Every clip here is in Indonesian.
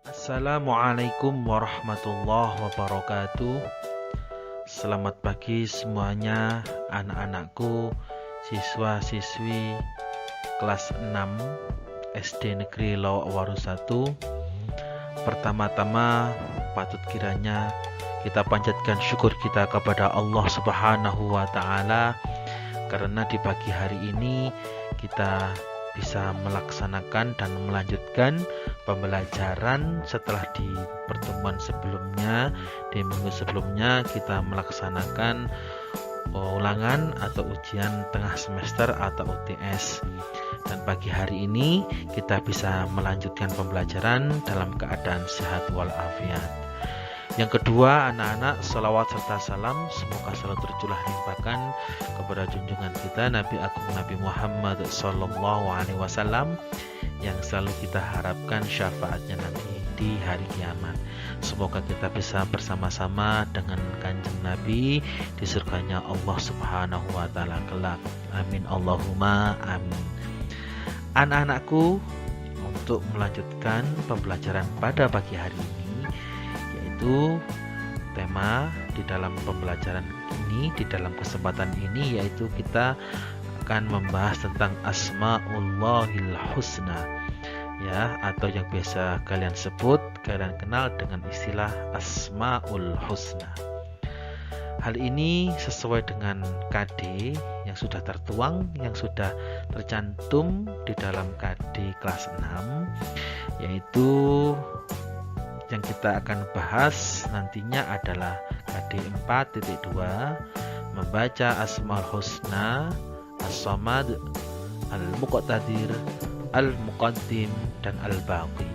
Assalamualaikum warahmatullahi wabarakatuh. Selamat pagi semuanya, anak-anakku, siswa-siswi kelas 6 SD Negeri Lawak Waru 1. Pertama-tama patut kiranya kita panjatkan syukur kita kepada Allah Subhanahu wa Ta'ala, karena di pagi hari ini kita bisa melaksanakan dan melanjutkan pembelajaran setelah di pertemuan sebelumnya, di minggu sebelumnya kita melaksanakan ulangan atau ujian tengah semester atau UTS, dan pagi hari ini kita bisa melanjutkan pembelajaran dalam keadaan sehat walafiat. Yang kedua, anak-anak, salawat serta salam semoga selalu tercurah limpahkan kepada junjungan kita Nabi Agung Nabi Muhammad Sallallahu Alaihi Wasallam, yang selalu kita harapkan syafaatnya nanti di hari kiamat. Semoga kita bisa bersama-sama dengan kanjeng Nabi di surganya Allah Subhanahu wa Ta'ala kelak. Amin Allahumma amin. Anak-anakku, untuk melanjutkan pembelajaran pada pagi hari ini, yaitu tema di dalam pembelajaran ini, di dalam kesempatan ini, yaitu kita akan membahas tentang Asmaullahil Husna, ya, atau yang biasa kalian sebut, kalian kenal dengan istilah Asmaul Husna. Hal ini sesuai dengan KD yang sudah tertuang, yang sudah tercantum di dalam KD kelas 6, yaitu yang kita akan bahas nantinya adalah KD 4.2, membaca Asmaul Husna, As-Samad, Al-Muqtadir, Al-Muqaddim, dan Al-Baqi.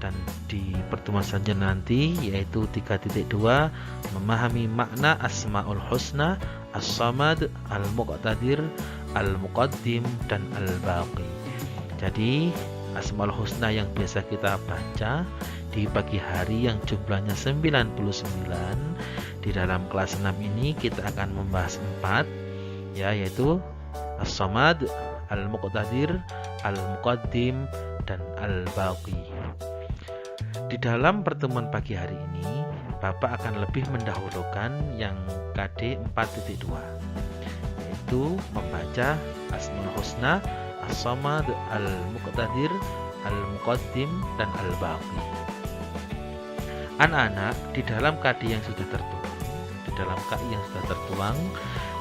Dan di pertemuan selanjutnya nanti, yaitu 3.2, memahami makna Asmaul Husna, As-Samad, Al-Muqtadir, Al-Muqaddim, dan Al-Baqi. Jadi Asmaul Husna yang biasa kita baca di pagi hari yang jumlahnya 99, di dalam kelas 6 ini kita akan membahas 4, ya, yaitu As-Samad, Al-Muqtadir, Al-Muqaddim, dan Al-Baqi. Di dalam pertemuan pagi hari ini, Bapak akan lebih mendahulukan yang KD 4.2, yaitu membaca Asmaul Husna, As-Samad, Al-Muqtadir, Al-Muqaddim, dan Al-Baqi. Anak-anak, di dalam KD yang sudah tertuang,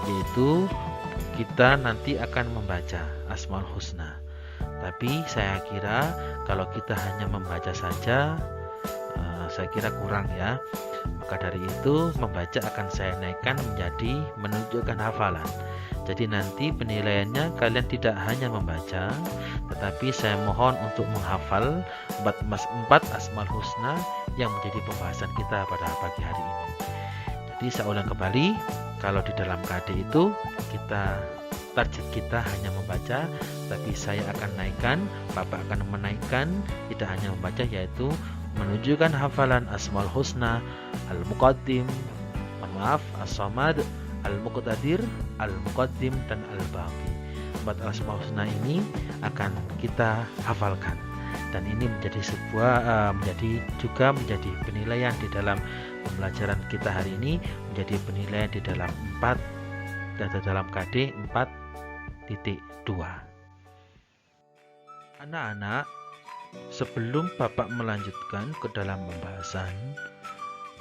yaitu kita nanti akan membaca Asmaul Husna. Tapi saya kira kalau kita hanya membaca saja, saya kira kurang, ya. Maka dari itu membaca akan saya naikkan menjadi menunjukkan hafalan. Jadi nanti penilaiannya kalian tidak hanya membaca, tetapi saya mohon untuk menghafal 4 Asmaul Husna yang menjadi pembahasan kita pada pagi hari ini. Jadi saya ulang kembali, kalau di dalam KD itu target kita hanya membaca, tapi saya akan naikkan, Bapak akan menaikkan, tidak hanya membaca, yaitu menunjukkan hafalan Asmaul Husna, Al-Muqaddim, As-Samad, Al-Muqtadir, Al-Muqaddim, dan Al-Baqi. 4 Asmaul Husna ini akan kita hafalkan, dan ini menjadi menjadi penilaian di dalam pembelajaran kita hari ini, menjadi penilaian di dalam dalam KD 4.2. Anak-anak, sebelum Bapak melanjutkan ke dalam pembahasan,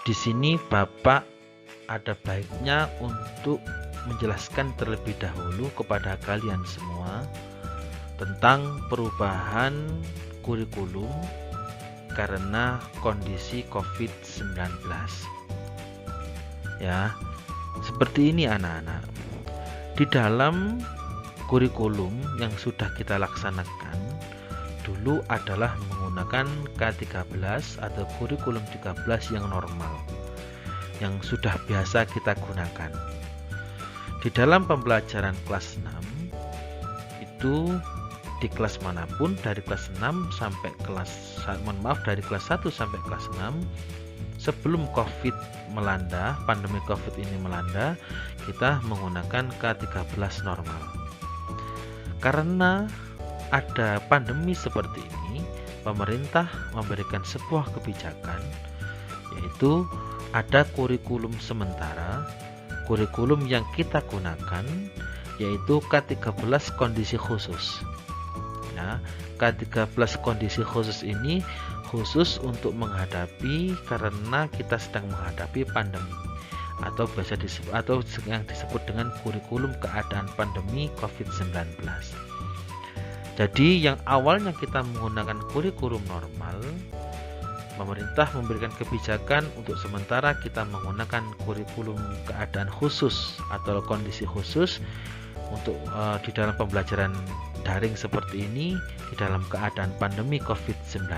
di sini Bapak ada baiknya untuk menjelaskan terlebih dahulu kepada kalian semua tentang perubahan kurikulum karena kondisi COVID-19. Ya, seperti ini anak-anak. Di dalam kurikulum yang sudah kita laksanakan dulu adalah menggunakan K13 atau kurikulum 13 yang normal, yang sudah biasa kita gunakan. Di dalam pembelajaran kelas 6 itu, di kelas manapun, dari kelas 6 sampai dari kelas 1 sampai kelas 6, sebelum COVID melanda, pandemi COVID ini melanda, kita menggunakan K13 normal. Karena ada pandemi seperti ini, pemerintah memberikan sebuah kebijakan, yaitu ada kurikulum sementara. Kurikulum yang kita gunakan yaitu K13 kondisi khusus. Nah, K13 kondisi khusus ini khusus untuk menghadapi, karena kita sedang menghadapi pandemi, atau biasa disebut, atau yang disebut dengan kurikulum keadaan pandemi COVID-19. Jadi yang awalnya kita menggunakan kurikulum normal, pemerintah memberikan kebijakan untuk sementara kita menggunakan kurikulum keadaan khusus atau kondisi khusus untuk di dalam pembelajaran daring seperti ini di dalam keadaan pandemi COVID-19.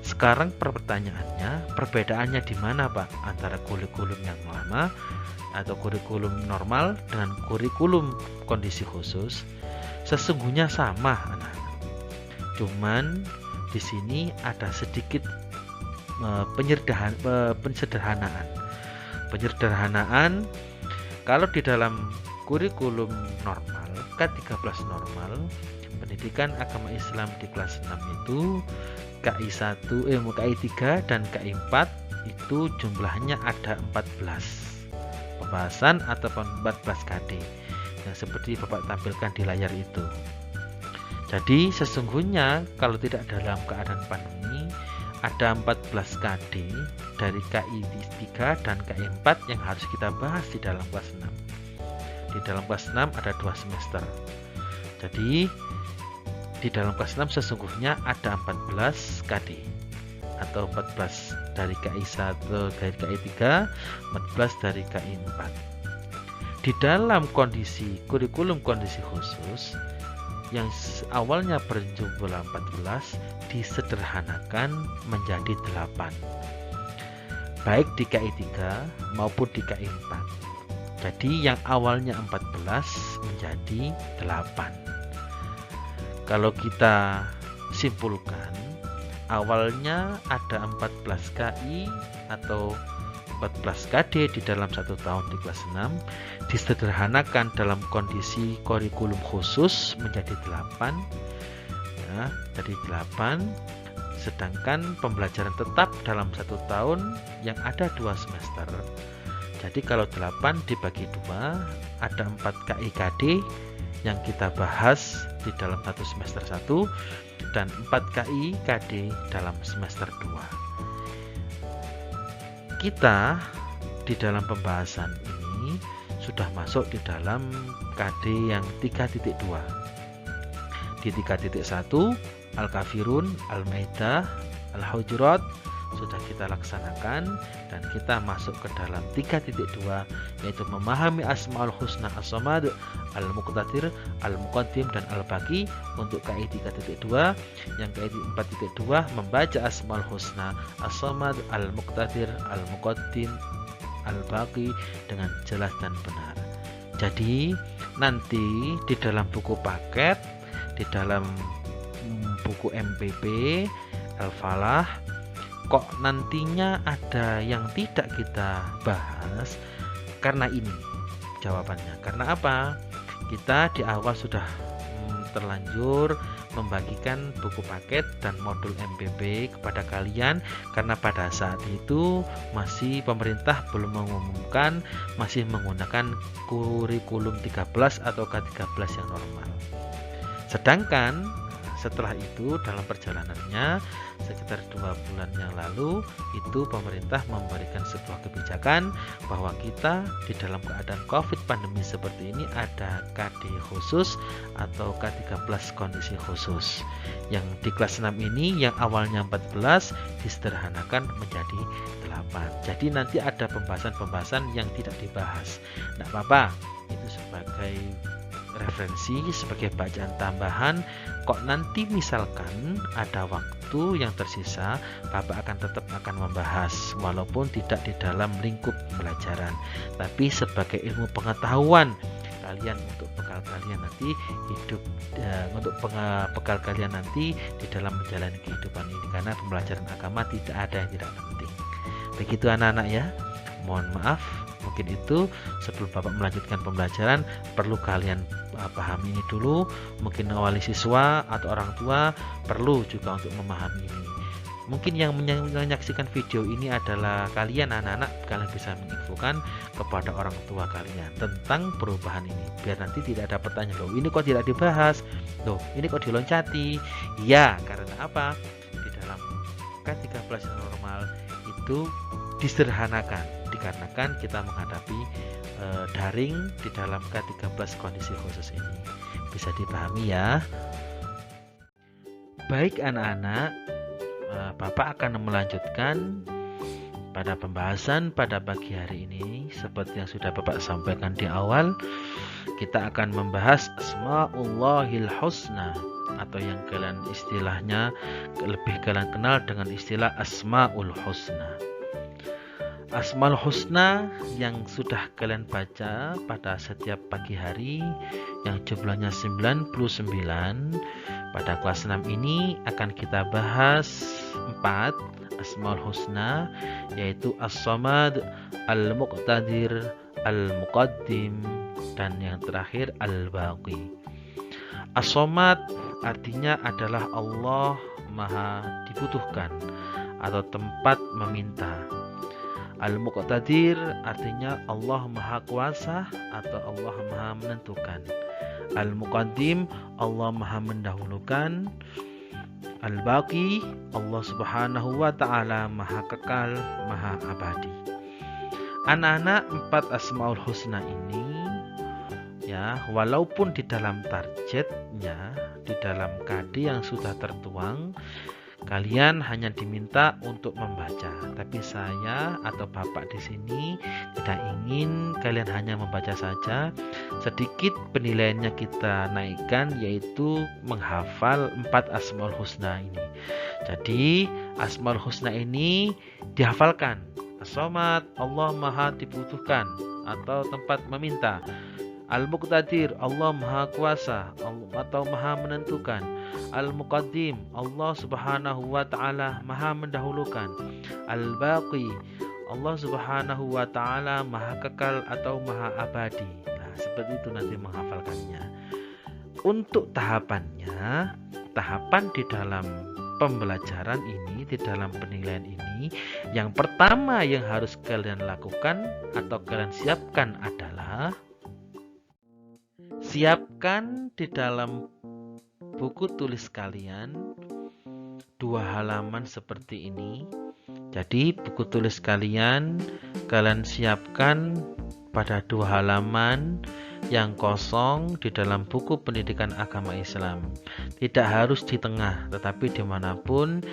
Sekarang pertanyaannya, perbedaannya di mana Pak antara kurikulum yang lama atau kurikulum normal dengan kurikulum kondisi khusus? Sesungguhnya sama, anak-anak. Cuman di sini ada sedikit penyederhanaan. Kalau di dalam kurikulum normal, K13 normal, pendidikan agama Islam di kelas 6 itu KI 3 dan KI 4 itu jumlahnya ada 14 pembahasan atau 14 KD yang seperti Bapak tampilkan di layar itu. Jadi sesungguhnya kalau tidak dalam keadaan pandemi ada 14 KD dari KI 3 dan KI 4 yang harus kita bahas di dalam kelas 6. Di dalam kelas 6 ada 2 semester. Jadi di dalam kelas 6 sesungguhnya ada 14 KD atau 14 dari KI 1 dari KI 3, 14 dari KI 4. Di dalam kurikulum kondisi khusus yang awalnya berjumlah 14 disederhanakan menjadi 8, baik di KI 3 maupun di KI 4. Jadi yang awalnya 14 menjadi 8. Kalau kita simpulkan, awalnya ada 14 KI atau 14 KD di dalam 1 tahun di kelas 6, disederhanakan dalam kondisi kurikulum khusus menjadi 8 ya, jadi 8. Sedangkan pembelajaran tetap dalam 1 tahun yang ada 2 semester. Jadi kalau 8 dibagi 2 ada 4 KI KD yang kita bahas di dalam 1 semester 1 dan 4 KI KD dalam semester 2. Kita di dalam pembahasan ini sudah masuk di dalam KD yang 3.2. Di 3.1 Al-Kafirun, Al-Maidah, Al-Hujurat sudah kita laksanakan, dan kita masuk ke dalam 3.2 yaitu memahami Asmaul Husna As-Samad, Al-Muqtadir, Al-Muqaddim dan Al-Baqi untuk KI 3.2. Yang KI 4.2 membaca Asmaul Husna As-Samad, Al-Muqtadir, Al-Muqaddim, Al-Baqi dengan jelas dan benar. Jadi nanti di dalam buku paket, di dalam buku MPP Al-Falah, kok nantinya ada yang tidak kita bahas? Karena ini jawabannya. Karena apa? Kita di awal sudah terlanjur membagikan buku paket dan modul MPP kepada kalian, karena pada saat itu masih pemerintah belum mengumumkan, masih menggunakan kurikulum 13 atau K13 yang normal. Sedangkan setelah itu dalam perjalanannya sekitar 2 bulan yang lalu itu pemerintah memberikan sebuah kebijakan bahwa kita di dalam keadaan COVID pandemi seperti ini ada KD khusus atau K13 kondisi khusus. Yang di kelas 6 ini yang awalnya 14 disederhanakan menjadi 8. Jadi nanti ada pembahasan-pembahasan yang tidak dibahas. Tidak apa-apa, itu sebagai referensi, sebagai bacaan tambahan. Kok nanti misalkan ada waktu yang tersisa, Bapak tetap akan membahas walaupun tidak di dalam lingkup pembelajaran, tapi sebagai ilmu pengetahuan kalian untuk bekal kalian nanti hidup, untuk bekal kalian nanti di dalam menjalani kehidupan ini, karena pembelajaran agama tidak ada yang tidak penting. Begitu anak-anak ya. Mohon maaf, mungkin itu sebelum Bapak melanjutkan pembelajaran perlu kalian pahami ini dulu. Mungkin wali siswa atau orang tua perlu juga untuk memahami ini. Mungkin yang menyaksikan video ini adalah kalian anak-anak, kalian bisa menginfokan kepada orang tua kalian tentang perubahan ini, biar nanti tidak ada pertanyaan, loh ini kok tidak dibahas, loh ini kok diloncati. Ya, karena apa? Di dalam K13 normal itu disederhanakan, dikarenakan kita menghadapi daring di dalam K13 kondisi khusus ini. Bisa dipahami ya. Baik anak-anak, Bapak akan melanjutkan pada pembahasan pada pagi hari ini. Seperti yang sudah Bapak sampaikan di awal, kita akan membahas Asma'ullahil Husna, atau yang kalian istilahnya lebih kalian kenal dengan istilah Asma'ul Husna. Asmaul Husna yang sudah kalian baca pada setiap pagi hari, yang jumlahnya 99, pada kelas 6 ini akan kita bahas 4 Asmaul Husna, yaitu As-Samad, Al-Muqtadir, Al-Muqaddim, dan yang terakhir Al-Baqi. As-Samad artinya adalah Allah Maha dibutuhkan atau tempat meminta. Al-Muqtadir artinya Allah Maha Kuasa atau Allah Maha menentukan. Al-Muqaddim, Allah Maha mendahulukan. Al-Baqi, Allah Subhanahu wa Ta'ala Maha kekal, Maha abadi. Anak-anak, 4 Asmaul Husna ini ya, walaupun di dalam targetnya, di dalam KD yang sudah tertuang, kalian hanya diminta untuk membaca, tapi saya atau Bapak di sini tidak ingin kalian hanya membaca saja. Sedikit penilaiannya kita naikkan, yaitu menghafal 4 Asmaul Husna ini. Jadi Asmaul Husna ini dihafalkan. As-Samad, Allah Maha dibutuhkan atau tempat meminta. Al-Muqtadir, Allah Maha Kuasa atau Maha menentukan. Al-Muqaddim, Allah Subhanahu wa Ta'ala Maha mendahulukan. Al-Baqi, Allah Subhanahu wa Ta'ala Maha kekal atau Maha abadi. Nah, seperti itu nanti menghafalkannya. Untuk tahapannya, tahapan di dalam pembelajaran ini, di dalam penilaian ini, yang pertama yang harus kalian lakukan atau kalian siapkan adalah siapkan di dalam buku tulis kalian 2 halaman seperti ini. Jadi buku tulis kalian siapkan pada 2 halaman yang kosong di dalam buku pendidikan agama Islam. Tidak harus di tengah, tetapi dimanapun,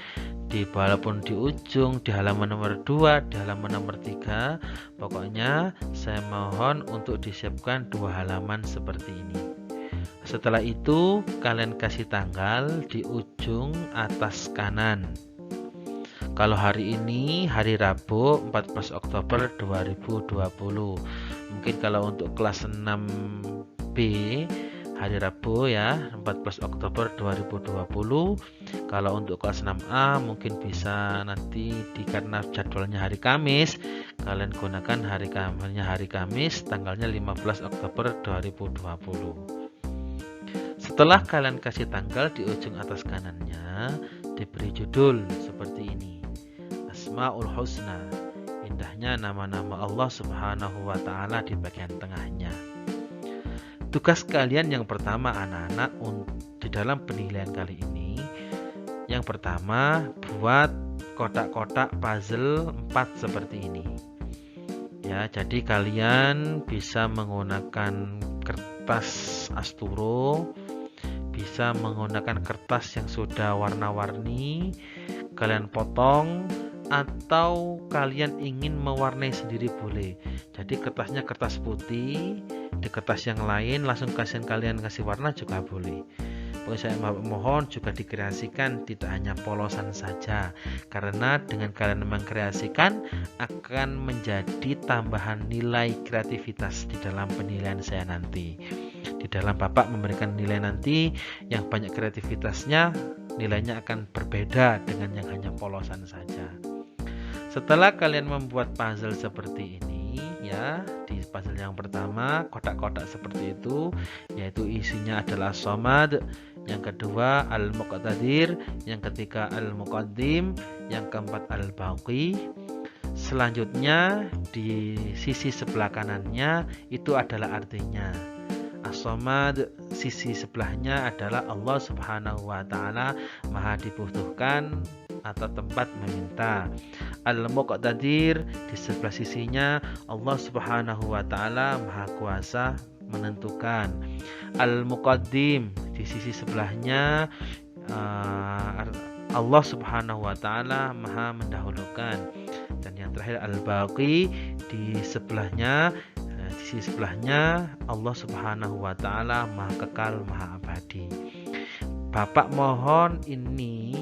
walaupun di ujung, di halaman nomor 2, di halaman nomor 3, pokoknya saya mohon untuk disiapkan 2 halaman seperti ini. Setelah itu kalian kasih tanggal di ujung atas kanan. Kalau hari ini hari Rabu 14 Oktober 2020. Mungkin kalau untuk kelas 6B hari Rabu ya 14 Oktober 2020. Kalau untuk kelas 6A mungkin bisa nanti karena jadwalnya hari Kamis, kalian gunakan hari Kamis tanggalnya 15 Oktober 2020. Setelah kalian kasih tanggal di ujung atas kanannya, diberi judul seperti ini. Asmaul Husna, indahnya nama-nama Allah Subhanahu wa Ta'ala di bagian tengahnya. Tugas kalian yang pertama anak-anak di dalam penilaian kali ini, yang pertama buat kotak-kotak puzzle 4 seperti ini. Ya, jadi kalian bisa menggunakan kertas asturo, bisa menggunakan kertas yang sudah warna-warni, kalian potong, atau kalian ingin mewarnai sendiri boleh. Jadi kertasnya kertas putih, di kertas yang lain langsung kalian kasih warna juga boleh. Pokoknya saya mohon juga dikreasikan, tidak hanya polosan saja, karena dengan kalian mengkreasikan akan menjadi tambahan nilai kreativitas di dalam penilaian saya nanti. Di dalam Bapak memberikan nilai nanti yang banyak kreativitasnya, nilainya akan berbeda dengan yang hanya polosan saja. Setelah kalian membuat puzzle seperti ini, ya, di puzzle yang pertama kotak-kotak seperti itu, yaitu isinya adalah As-Samad, yang kedua Al-Muqtadir, yang ketiga Al-Muqaddim, yang keempat Al-Baqi. Selanjutnya di sisi sebelah kanannya itu adalah artinya. As-Samad, sisi sebelahnya adalah Allah Subhanahu wa Ta'ala, Maha dibutuhkan atau tempat meminta. Al-Muqtadir, di sebelah sisinya Allah Subhanahu wa Ta'ala, Maha kuasa menentukan. Al-Muqaddim, di sisi sebelahnya Allah Subhanahu wa Ta'ala, Maha mendahulukan. Dan yang terakhir Al-Baqi, di sebelahnya, di sisi sebelahnya Allah Subhanahu wa Ta'ala, Maha kekal, Maha abadi. Bapak mohon ini,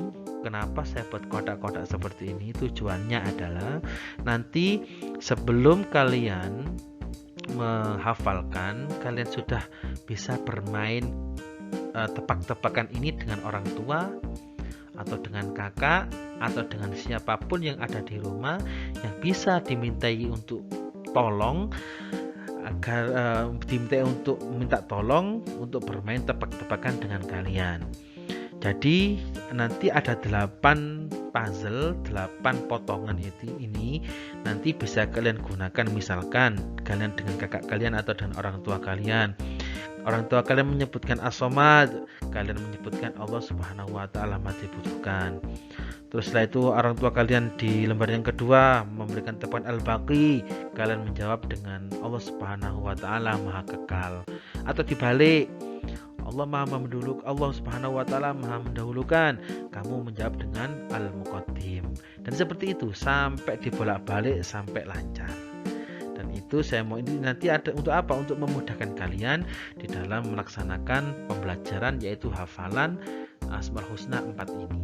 kenapa saya buat kotak-kotak seperti ini? Tujuannya adalah nanti sebelum kalian menghafalkan, kalian sudah bisa bermain tebak-tebakan ini dengan orang tua atau dengan kakak atau dengan siapapun yang ada di rumah yang bisa dimintai untuk tolong, agar dimintai untuk minta tolong untuk bermain tebak-tebakan dengan kalian. Jadi nanti ada 8 puzzle, 8 potongan ini nanti bisa kalian gunakan, misalkan kalian dengan kakak kalian atau dengan orang tua kalian. Orang tua kalian menyebutkan As-Samad, kalian menyebutkan Allah Subhanahu wa Ta'ala Maha dibutuhkan. Terus setelah itu orang tua kalian di lembar yang kedua memberikan tebakan Al-Baqi, kalian menjawab dengan Allah Subhanahu wa Ta'ala Maha kekal. Atau dibalik, Allah Maha mendahulukan, Allah Subhanahu wa Ta'ala Maha mendahulukan, kamu menjawab dengan Al-Muqaddim. Dan seperti itu sampai dibolak-balik sampai lancar. Dan itu saya mau ini nanti ada untuk apa? Untuk memudahkan kalian di dalam melaksanakan pembelajaran, yaitu hafalan Asmaul Husna 4 ini.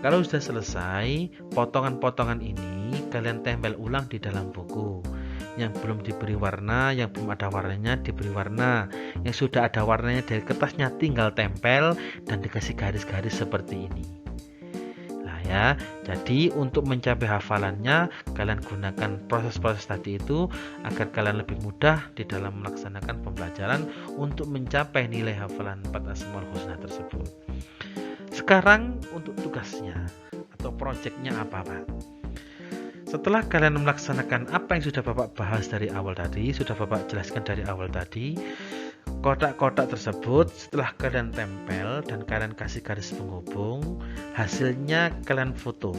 Kalau sudah selesai, potongan-potongan ini kalian tempel ulang di dalam buku. Yang belum diberi warna, yang belum ada warnanya diberi warna. Yang sudah ada warnanya dari kertasnya tinggal tempel dan dikasih garis-garis seperti ini. Ya, jadi untuk mencapai hafalannya kalian gunakan proses-proses tadi itu agar kalian lebih mudah di dalam melaksanakan pembelajaran untuk mencapai nilai hafalan 4 Asmaul Husna tersebut. Sekarang untuk tugasnya atau proyeknya apa, Pak? Setelah kalian melaksanakan apa yang sudah Bapak bahas dari awal tadi, sudah Bapak jelaskan dari awal tadi, kotak-kotak tersebut setelah kalian tempel dan kalian kasih garis penghubung, hasilnya kalian foto.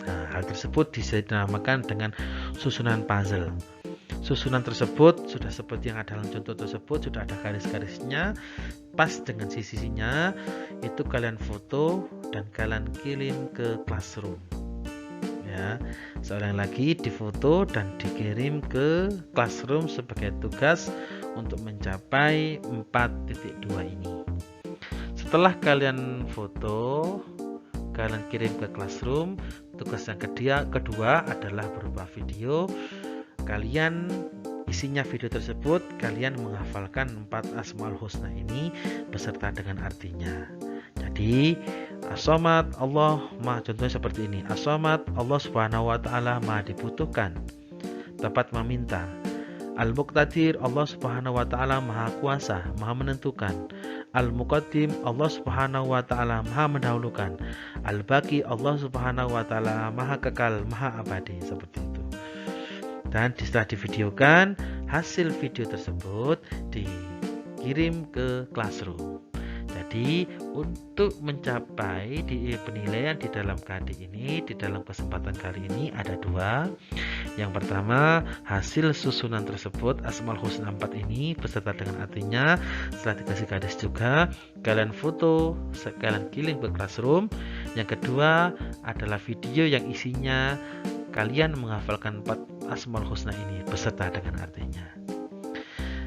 Nah, hal tersebut dinamakan dengan susunan puzzle. Susunan tersebut sudah seperti yang ada dalam contoh tersebut, sudah ada garis-garisnya pas dengan sisinya, itu kalian foto dan kalian kirim ke classroom. Ya, seorang lagi difoto dan dikirim ke classroom sebagai tugas untuk mencapai 4.2 ini. Setelah kalian foto, kalian kirim ke classroom, tugas yang kedua adalah berupa video. Kalian isinya video tersebut, kalian menghafalkan 4 Asmaul Husna ini beserta dengan artinya. Jadi As-Samad, Allah Maha, contohnya seperti ini. As-Samad, Allah Subhanahu wa Ta'ala Maha dibutuhkan, dapat meminta. Al-Muqtadir, Allah Subhanahu wa Ta'ala Maha kuasa, Maha menentukan. Al-Muqaddim, Allah Subhanahu wa Ta'ala Maha mendahulukan. Al-Baqi, Allah Subhanahu wa Ta'ala Maha kekal, Maha abadi. Seperti itu. Dan setelah divideokan, hasil video tersebut dikirim ke classroom. Jadi untuk mencapai penilaian di dalam KD ini, di dalam kesempatan kali ini ada 2. Yang pertama, hasil susunan tersebut Asmaul Husna 4 ini beserta dengan artinya, setelah dikasih garis juga, kalian foto, kalian kirim ke classroom. Yang kedua adalah video yang isinya kalian menghafalkan 4 Asmaul Husna ini beserta dengan artinya.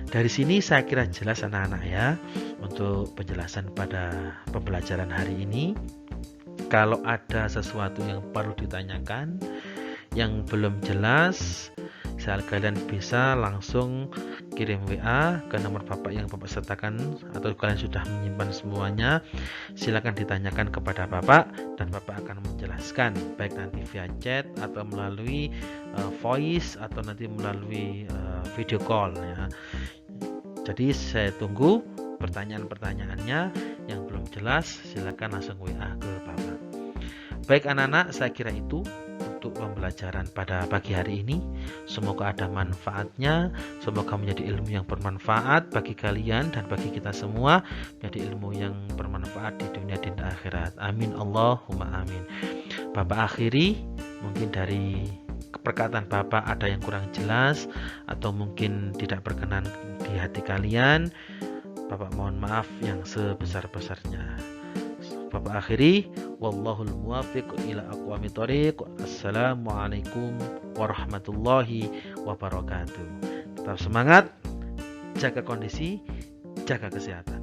Dari sini saya kira jelas anak-anak ya untuk penjelasan pada pembelajaran hari ini. Kalau ada sesuatu yang perlu ditanyakan, yang belum jelas, misal kalian bisa langsung kirim WA ke nomor Bapak yang Bapak sertakan, atau kalian sudah menyimpan semuanya, silakan ditanyakan kepada Bapak dan Bapak akan menjelaskan, baik nanti via chat atau melalui voice atau nanti melalui video call ya. Jadi saya tunggu pertanyaan-pertanyaannya. Yang belum jelas silakan langsung WA ke Bapak. Baik anak-anak, saya kira itu untuk pembelajaran pada pagi hari ini. Semoga ada manfaatnya, semoga menjadi ilmu yang bermanfaat bagi kalian dan bagi kita semua, menjadi ilmu yang bermanfaat di dunia dan akhirat. Amin Allahumma amin. Bapak akhiri, mungkin dari perkataan Bapak ada yang kurang jelas atau mungkin tidak berkenan di hati kalian, Bapak mohon maaf yang sebesar-besarnya. Bapak akhiri, wallahul muwaffiq ila aqwamit thoriq. Assalamualaikum warahmatullahi wabarakatuh. Tetap semangat, jaga kondisi, jaga kesehatan.